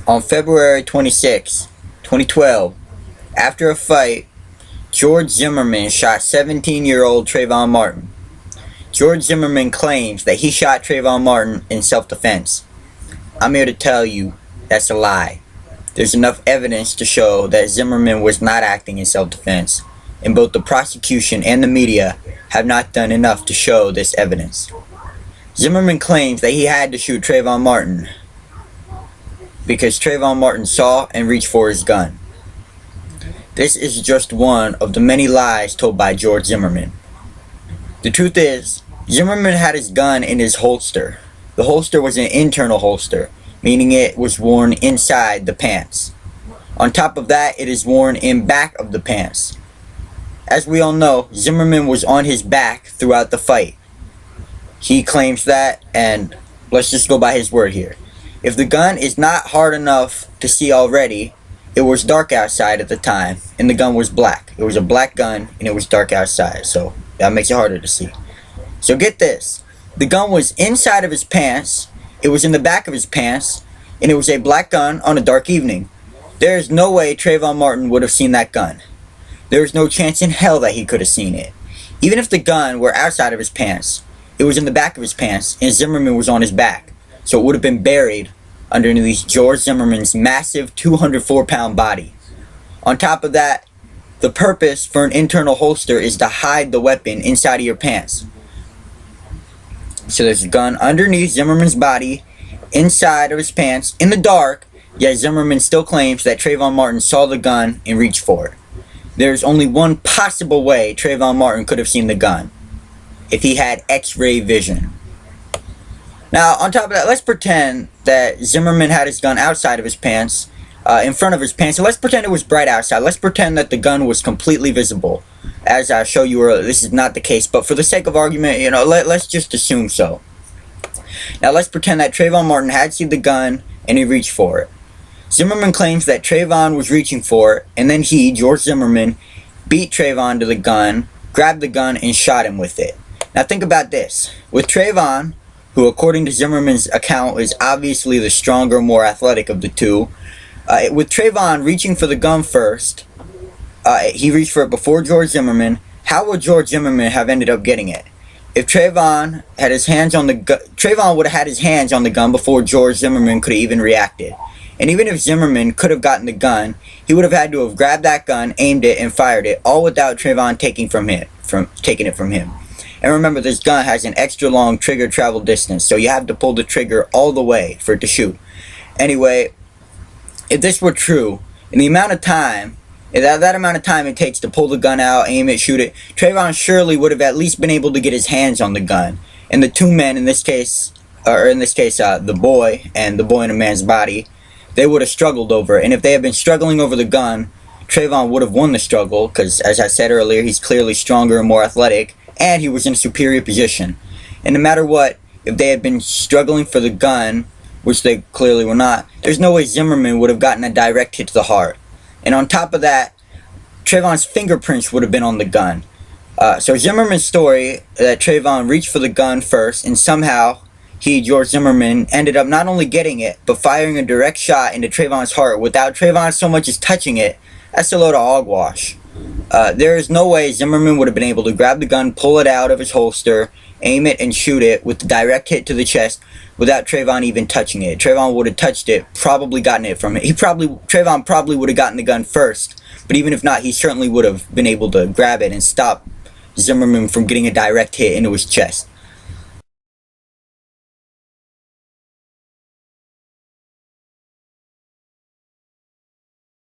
On February 26, 2012, after a fight, George Zimmerman shot 17-year-old Trayvon Martin. George Zimmerman claims that he shot Trayvon Martin in self-defense. I'm here to tell you that's a lie. There's enough evidence to show that Zimmerman was not acting in self-defense, and both the prosecution and the media have not done enough to show this evidence. Zimmerman claims that he had to shoot Trayvon Martin because Trayvon Martin saw and reached for his gun. This is just one of the many lies told by George Zimmerman. The truth is, Zimmerman had his gun in his holster. The holster was an internal holster, meaning it was worn inside the pants. On top of that, it is worn in back of the pants. As we all know, Zimmerman was on his back throughout the fight. He claims that, and let's just go by his word here. If the gun is not hard enough to see already, it was dark outside at the time, and the gun was black. It was a black gun, and it was dark outside, so that makes it harder to see. So get this. The gun was inside of his pants, it was in the back of his pants, and it was a black gun on a dark evening. There is no way Trayvon Martin would have seen that gun. There is no chance in hell that he could have seen it. Even if the gun were outside of his pants, it was in the back of his pants, and Zimmerman was on his back, so it would have been buried underneath George Zimmerman's massive 204-pound body. On top of that, the purpose for an internal holster is to hide the weapon inside of your pants. So there's a gun underneath Zimmerman's body, inside of his pants, in the dark, yet Zimmerman still claims that Trayvon Martin saw the gun and reached for it. There's only one possible way Trayvon Martin could have seen the gun: if he had X-ray vision. Now, on top of that, let's pretend that Zimmerman had his gun outside of his pants, in front of his pants, and let's pretend it was bright outside. Let's pretend that the gun was completely visible. As I show you earlier, this is not the case, but for the sake of argument, let's just assume so. Now, let's pretend that Trayvon Martin had seen the gun and he reached for it. Zimmerman claims that Trayvon was reaching for it, and then he, George Zimmerman, beat Trayvon to the gun, grabbed the gun, and shot him with it. Now, think about this. With Trayvon, who according to Zimmerman's account is obviously the stronger, more athletic of the two, with Trayvon reaching for the gun first, he reached for it before George Zimmerman. How would George Zimmerman have ended up getting it? If Trayvon had his hands on the gun, Trayvon would have had his hands on the gun before George Zimmerman could have even reacted. And even if Zimmerman could have gotten the gun, he would have had to have grabbed that gun, aimed it, and fired it, all without Trayvon taking it from him. And remember, this gun has an extra long trigger travel distance, so you have to pull the trigger all the way for it to shoot. Anyway, if this were true, in the amount of time, that amount of time it takes to pull the gun out, aim it, shoot it, Trayvon surely would have at least been able to get his hands on the gun. And the two men, in this case, the boy and the boy in a man's body, they would have struggled over it. And if they had been struggling over the gun, Trayvon would have won the struggle, because as I said earlier, he's clearly stronger and more athletic, and he was in a superior position. And no matter what, if they had been struggling for the gun, which they clearly were not, there's no way Zimmerman would have gotten a direct hit to the heart. And on top of that, Trayvon's fingerprints would have been on the gun. So Zimmerman's story that Trayvon reached for the gun first, and somehow he, George Zimmerman, ended up not only getting it, but firing a direct shot into Trayvon's heart without Trayvon so much as touching it, that's a load of hogwash. There is no way Zimmerman would have been able to grab the gun, pull it out of his holster, aim it, and shoot it with a direct hit to the chest without Trayvon even touching it. Trayvon would have touched it, probably gotten it from it. Trayvon probably would have gotten the gun first, but even if not, he certainly would have been able to grab it and stop Zimmerman from getting a direct hit into his chest.